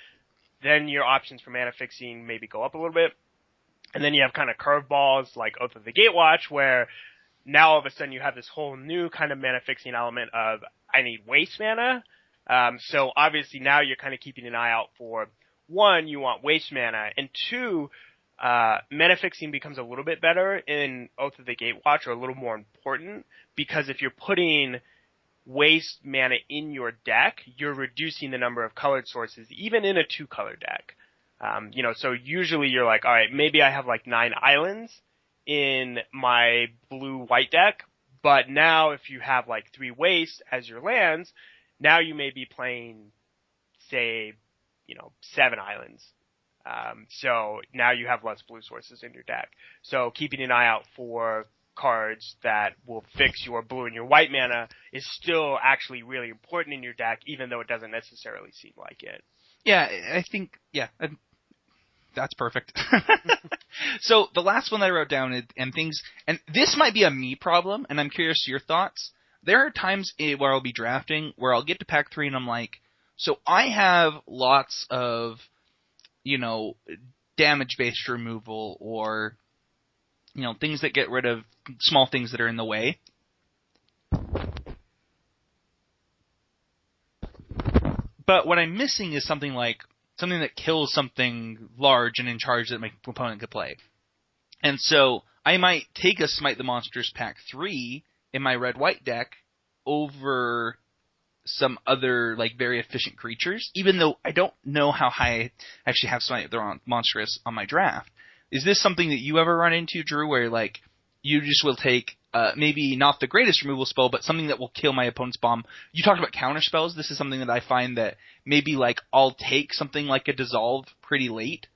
Then your options for mana fixing maybe go up a little bit. And then you have kind of curveballs like Oath of the Gatewatch, where now all of a sudden you have this whole new kind of mana fixing element of, I need waste mana. So obviously now you're kind of keeping an eye out for, 1, you want waste mana, and 2, mana fixing becomes a little bit better in Oath of the Gatewatch, or a little more important, because if you're putting waste mana in your deck, you're reducing the number of colored sources, even in a 2-color deck. So usually you're like, alright, maybe I have like 9 islands in my blue-white deck, but now if you have like 3 waste as your lands, now you may be playing, say, 7 islands. So now you have less blue sources in your deck. So keeping an eye out for cards that will fix your blue and your white mana is still actually really important in your deck, even though it doesn't necessarily seem like it. Yeah, I think, that's perfect. So the last one that I wrote down, and this might be a me problem, and I'm curious to your thoughts. There are times where I'll be drafting where I'll get to pack 3 and I'm like, so I have lots of, damage-based removal, or, things that get rid of small things that are in the way. But what I'm missing is something that kills something large and in charge that my opponent could play. And so I might take a Smite the Monstrous pack 3 in my red-white deck over some other, very efficient creatures, even though I don't know how high I actually have Smite the Monstrous on my draft. Is this something that you ever run into, Drew, where, you just will take, maybe not the greatest removal spell, but something that will kill my opponent's bomb? You talked about counter spells. This is something that I find that maybe, I'll take something like a Dissolve pretty late,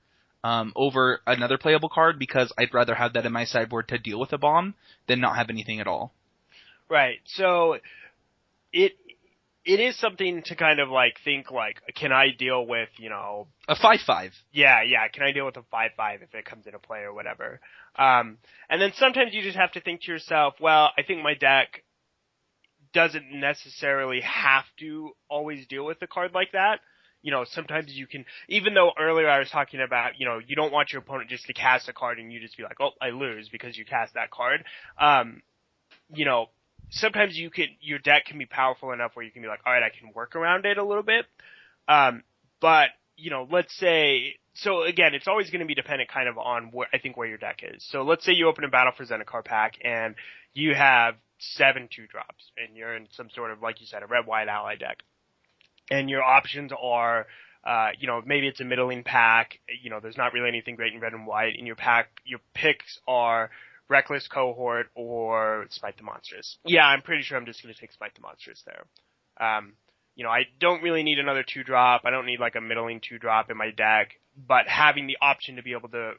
over another playable card, because I'd rather have that in my sideboard to deal with a bomb than not have anything at all. Right. So it is something to kind of think can I deal with, a 5/5? Yeah, can I deal with a 5/5 if it comes into play or whatever? And then sometimes you just have to think to yourself, well, I think my deck doesn't necessarily have to always deal with a card like that. Sometimes you can, even though earlier I was talking about, you don't want your opponent just to cast a card and you just be like, oh, I lose because you cast that card. Sometimes your deck can be powerful enough where you can be like, alright, I can work around it a little bit. But, let's say, so again, it's always going to be dependent kind of on where your deck is. So let's say you open a Battle for Zendikar pack and you have 7 2-drops and you're in some sort of, like you said, a red-white ally deck. And your options are, maybe it's a middling pack, there's not really anything great in red and white. In your pack, your picks are Reckless Cohort or Smite the Monstrous. Yeah, I'm pretty sure I'm just going to take Smite the Monstrous there. I don't really need another 2-drop. I don't need a middling 2-drop in my deck, but having the option to be able to,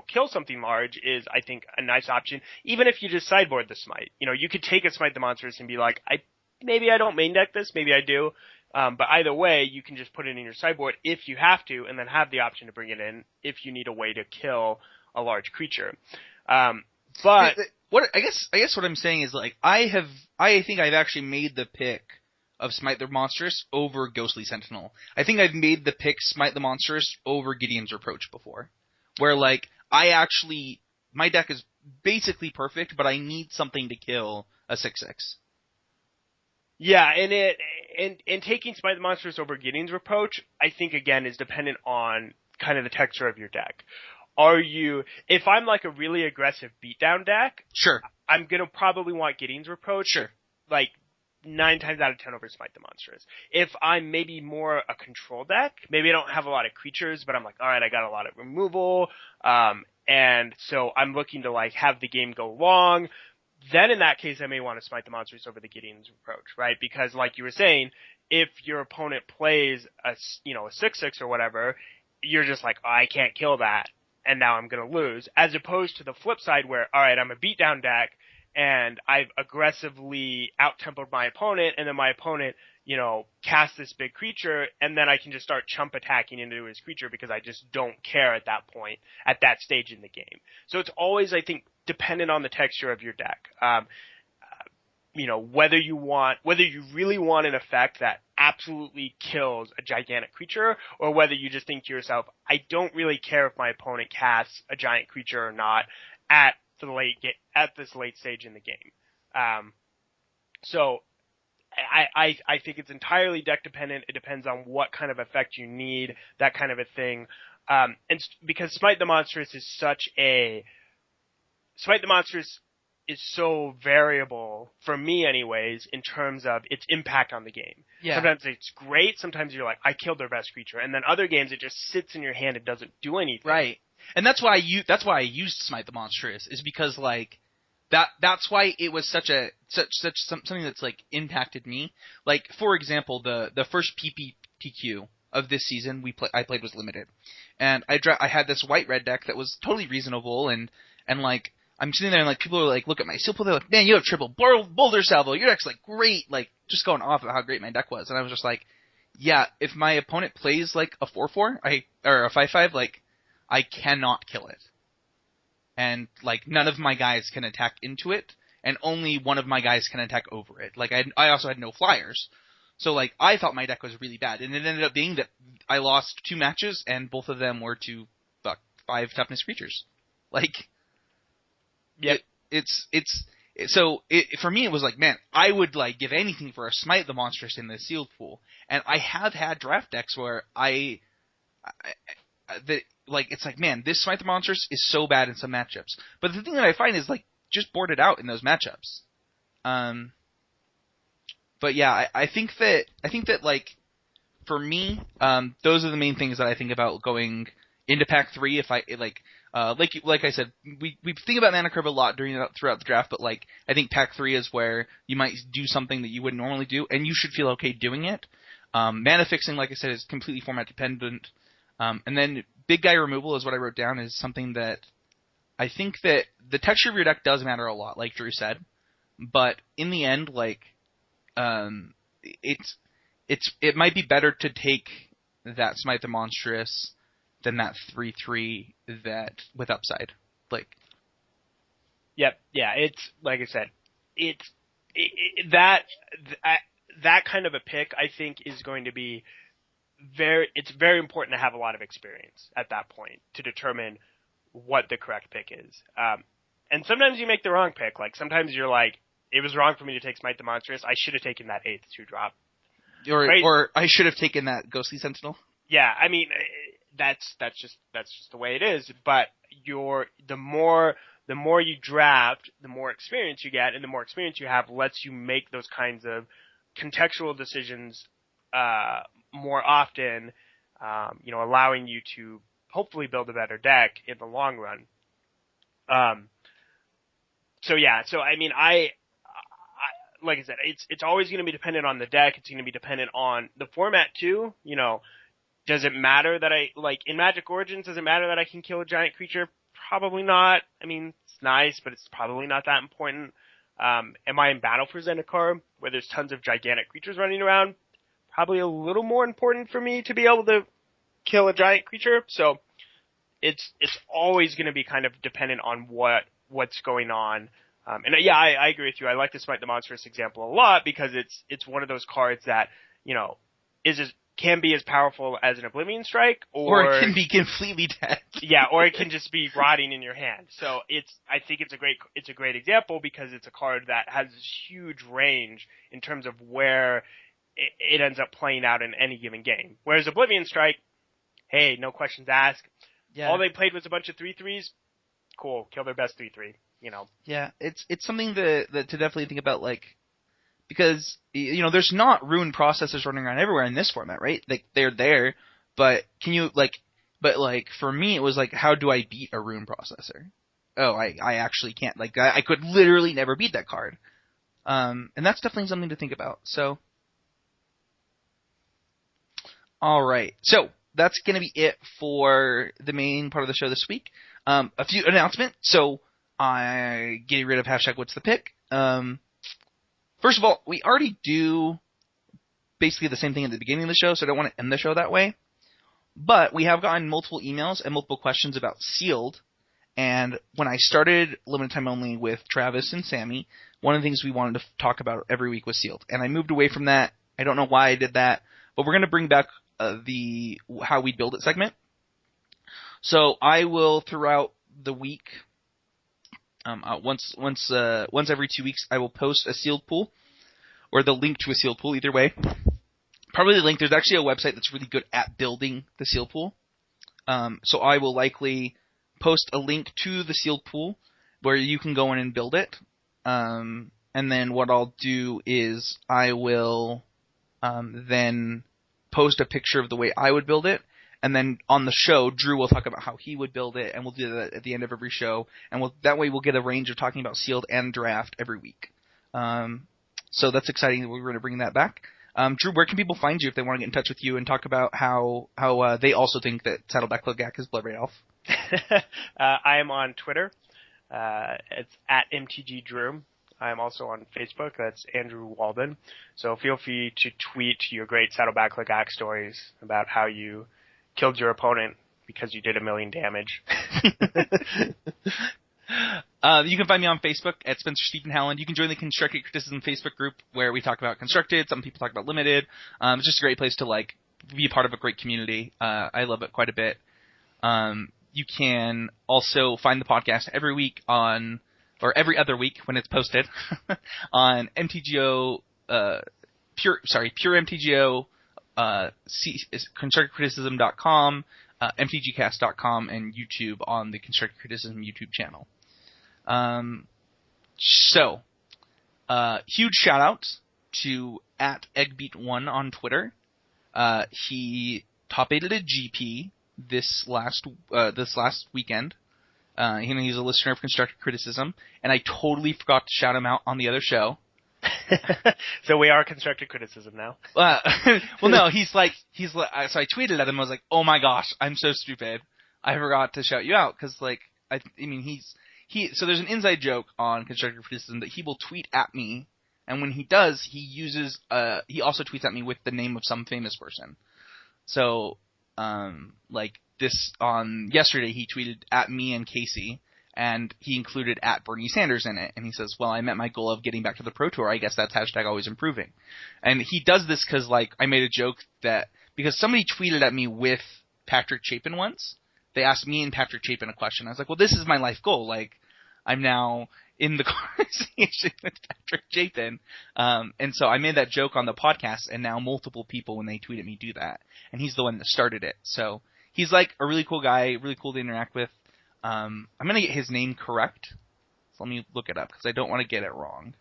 kill something large is, I think, a nice option. Even if you just sideboard the Smite. You could take a Smite the Monstrous and be like, maybe I don't main deck this, maybe I do. But either way, you can just put it in your sideboard if you have to, and then have the option to bring it in if you need a way to kill a large creature. But I guess what I'm saying is I think I've actually made the pick of Smite the Monstrous over Ghostly Sentinel. I think I've made the pick Smite the Monstrous over Gideon's Reproach before, where my deck is basically perfect, but I need something to kill a 6/6. Yeah, and taking Smite the Monstrous over Gideon's Reproach, I think again is dependent on kind of the texture of your deck. if I'm like a really aggressive beatdown deck, Sure. I'm gonna probably want Gideon's Reproach. Sure. Like 9 times out of 10 over Smite the Monstrous. If I'm maybe more a control deck, maybe I don't have a lot of creatures, but I'm like, alright, I got a lot of removal, and so I'm looking to like have the game go long, then in that case I may want to Smite the Monstrous over the Gideon's Reproach, right? Because like you were saying, if your opponent plays a 6/6 or whatever, you're just like, oh, I can't kill that, and now I'm gonna lose. As opposed to the flip side where, alright, I'm a beatdown deck, and I've aggressively out-tempoed my opponent, and then my opponent, casts this big creature, and then I can just start chump attacking into his creature because I just don't care at that point, at that stage in the game. So it's always, I think, dependent on the texture of your deck. Whether you really want an effect that absolutely kills a gigantic creature, or whether you just think to yourself, I don't really care if my opponent casts a giant creature or not at this late stage in the game. So I think it's entirely deck dependent. It depends on what kind of effect you need, that kind of a thing. Because Smite the Monstrous is so variable, for me anyways, in terms of its impact on the game. Yeah. Sometimes it's great, sometimes you're like, I killed their best creature, and then other games it just sits in your hand and doesn't do anything. Right. And that's why I used Smite the Monstrous, is because like that's why it was such something that's like impacted me. Like, for example, the first PPTQ of this season I played was limited. And I had this white-red deck that was totally reasonable, and like I'm sitting there and like people are like, look at my seal pool, they're like, man, you have triple Boulder Salvo, your deck's like great, like just going off of how great my deck was. And I was just like, yeah, if my opponent plays like a 4/4 or a 5/5, like I cannot kill it. And like none of my guys can attack into it, and only one of my guys can attack over it. Like I also had no flyers. So like I thought my deck was really bad, and it ended up being that I lost 2 matches and both of them were to 5 toughness creatures. Like, yep. For me, it was like, man, I would like give anything for a Smite the Monstrous in the sealed pool. And I have had draft decks where it's like, man, this Smite the Monstrous is so bad in some matchups. But the thing that I find is like, just board it out in those matchups. But yeah, I think that like, for me, those are the main things that I think about going into pack 3. If I like I said, we think about mana curve a lot throughout the draft, but like I think pack 3 is where you might do something that you wouldn't normally do, and you should feel okay doing it. Mana fixing, like I said, is completely format dependent. And then big guy removal is what I wrote down, is something that I think that the texture of your deck does matter a lot, like Drew said. But in the end, like, it might be better to take that Smite the Monstrous than that 3/3 that with upside. Like, yep, yeah, it's like I said, that kind of a pick I think is going to be it's very important to have a lot of experience at that point to determine what the correct pick is. And sometimes you make the wrong pick. Like sometimes you're like, it was wrong for me to take Smite the Monstrous. I should have taken that 8th 2-drop. Or I should have taken that Ghostly Sentinel. Yeah, I mean, that's just the way it is. But the more you draft, the more experience you get, and the more experience you have lets you make those kinds of contextual decisions more often, allowing you to hopefully build a better deck in the long run. So I mean, like I said, it's always going to be dependent on the deck. It's going to be dependent on the format too. Does it matter that in Magic Origins, does it matter that I can kill a giant creature? Probably not. I mean, it's nice, but it's probably not that important. Am I in battle for Zendikar, where there's tons of gigantic creatures running around? Probably a little more important for me to be able to kill a giant creature. So it's always going to be kind of dependent on what's going on. And yeah, I agree with you. I like the Smite the Monstrous example a lot because it's one of those cards that, can be as powerful as an Oblivion Strike, or it can be completely dead. Yeah, or it can just be rotting in your hand. So I think it's a great example because it's a card that has this huge range in terms of where it ends up playing out in any given game. Whereas Oblivion Strike, hey, no questions asked, Yeah. All they played was a bunch of 3/3s. Cool, kill their best 3/3. Yeah, it's something to definitely think about, like, because there's not Rune processors running around everywhere in this format, right? Like they're there, but for me it was like, how do I beat a Rune processor? Oh, I actually can't. Like I could literally never beat that card. And that's definitely something to think about. So, all right, so that's gonna be it for the main part of the show this week. A few announcements. So I getting rid of hashtag What's the Pick. First of all, we already do basically the same thing at the beginning of the show, so I don't want to end the show that way. But we have gotten multiple emails and multiple questions about Sealed. And when I started Limited Time Only with Travis and Sammy, one of the things we wanted to talk about every week was Sealed. And I moved away from that. I don't know why I did that, but we're going to bring back the How We Build It segment. So I will, throughout the week, once every 2 weeks, I will post a sealed pool, or the link to a sealed pool, either way. Probably the link. There's actually a website that's really good at building the sealed pool. So I will likely post a link to the sealed pool where you can go in and build it. And then what I'll do is I will then post a picture of the way I would build it. And then on the show, Drew will talk about how he would build it, and we'll do that at the end of every show. And that way we'll get a range of talking about Sealed and Draft every week. So that's exciting. We're going to bring that back. Drew, where can people find you if they want to get in touch with you and talk about how they also think that Saddleback Logak is Blood Red Elf? I am on Twitter. It's at MTGDrew. I am also on Facebook. That's Andrew Walden. So feel free to tweet your great Saddleback Logak stories about how you killed your opponent because you did 1 million damage. You can find me on Facebook at Spencer Stephen Howland. You can join the Constructed Criticism Facebook group where we talk about Constructed. Some people talk about Limited. It's just a great place to be a part of a great community. I love it quite a bit. You can also find the podcast every week or every other week when it's posted on MTGO, Pure MTGO, ConstructedCriticism.com, MTGcast.com, and YouTube on the Constructed Criticism YouTube channel. Huge shout out to @Eggbeat1 on Twitter. He top 8'd a GP this last weekend. He's a listener of Constructed Criticism, and I totally forgot to shout him out on the other show. So we are Constructed Criticism now. Well, no, so I tweeted at him. I was like, "Oh my gosh, I'm so stupid. I forgot to shout you out," because so there's an inside joke on Constructed Criticism that he will tweet at me, and when he does, he also tweets at me with the name of some famous person. So, yesterday he tweeted at me and Casey, and he included at Bernie Sanders in it, and he says, "Well, I met my goal of getting back to the Pro Tour. I guess that's #alwaysimproving." And he does this because, I made a joke because somebody tweeted at me with Patrick Chapin once. They asked me and Patrick Chapin a question. I was like, "Well, this is my life goal. I'm now in the conversation with Patrick Chapin." And so I made that joke on the podcast, and now multiple people, when they tweet at me, do that. And he's the one that started it. So he's a really cool guy, really cool to interact with. I'm going to get his name correct. So let me look it up because I don't want to get it wrong.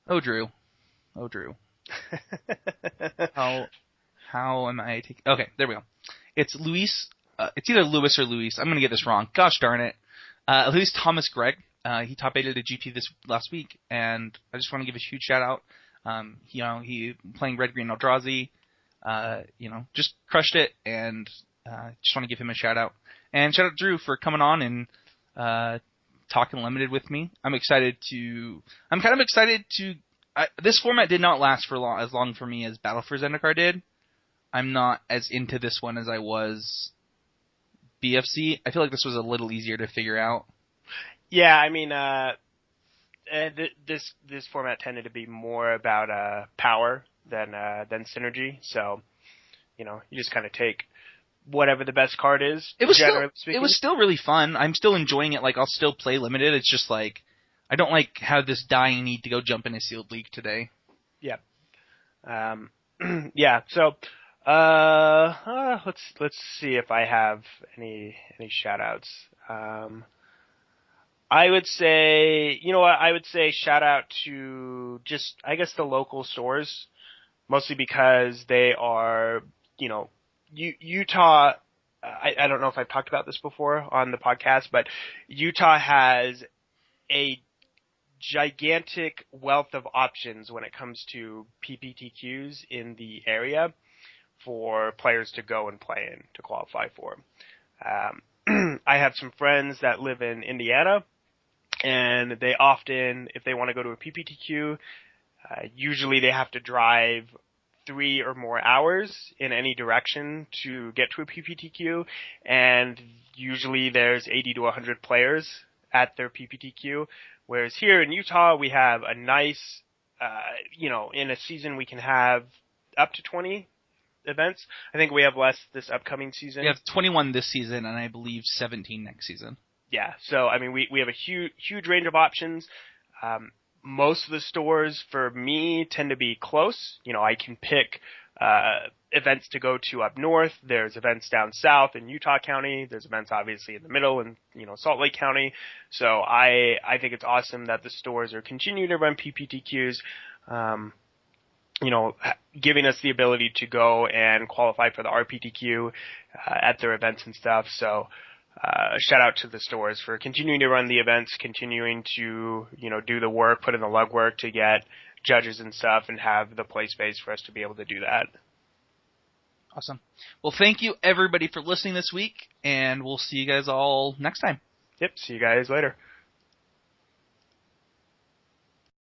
Oh, Drew. How am I taking... Okay, there we go. It's Luis. It's either Lewis or Luis. I'm going to get this wrong. Gosh darn it. Luis Thomas Gregg. He top 8'd a GP this last week, and I just want to give a huge shout out. He playing Red Green Eldrazi, just crushed it, and just want to give him a shout out. And shout out Drew for coming on and talking Limited with me. I'm kind of excited to. This format did not last for as long for me as Battle for Zendikar did. I'm not as into this one as I was BFC. I feel like this was a little easier to figure out. Yeah, this format tended to be more about power than synergy. So, you just kind of take whatever the best card is. It was still really fun. I'm still enjoying it. I'll still play Limited. It's just I I don't like have this dying need to go jump in a sealed league today. Yeah. Yeah. So, let's see if I have any shout outs. I would say, you know what, I would say shout out to just, I guess, the local stores, mostly because they are, you know, Utah, I don't know if I've talked about this before on the podcast, but Utah has a gigantic wealth of options when it comes to PPTQs in the area for players to go and play in to qualify for. I have some friends that live in Indiana, and they often, if they want to go to a PPTQ, usually they have to drive 3 or more hours in any direction to get to a PPTQ, and usually there's 80 to 100 players at their PPTQ, whereas here in Utah we have a nice, in a season we can have up to 20 events. I think we have less this upcoming season. We have 21 this season, and I believe 17 next season. Yeah, so I mean, we have a huge range of options. Most of the stores for me tend to be close. You know, I can pick events to go to up north. There's events down south in Utah County. There's events obviously in the middle in, Salt Lake County. So I think it's awesome that the stores are continuing to run PPTQs. Giving us the ability to go and qualify for the RPTQ at their events and stuff. So shout out to the stores for continuing to run the events, continuing to, do the work, put in the legwork to get judges and stuff and have the play space for us to be able to do that. Awesome. Well, thank you everybody for listening this week, and we'll see you guys all next time. Yep, see you guys later.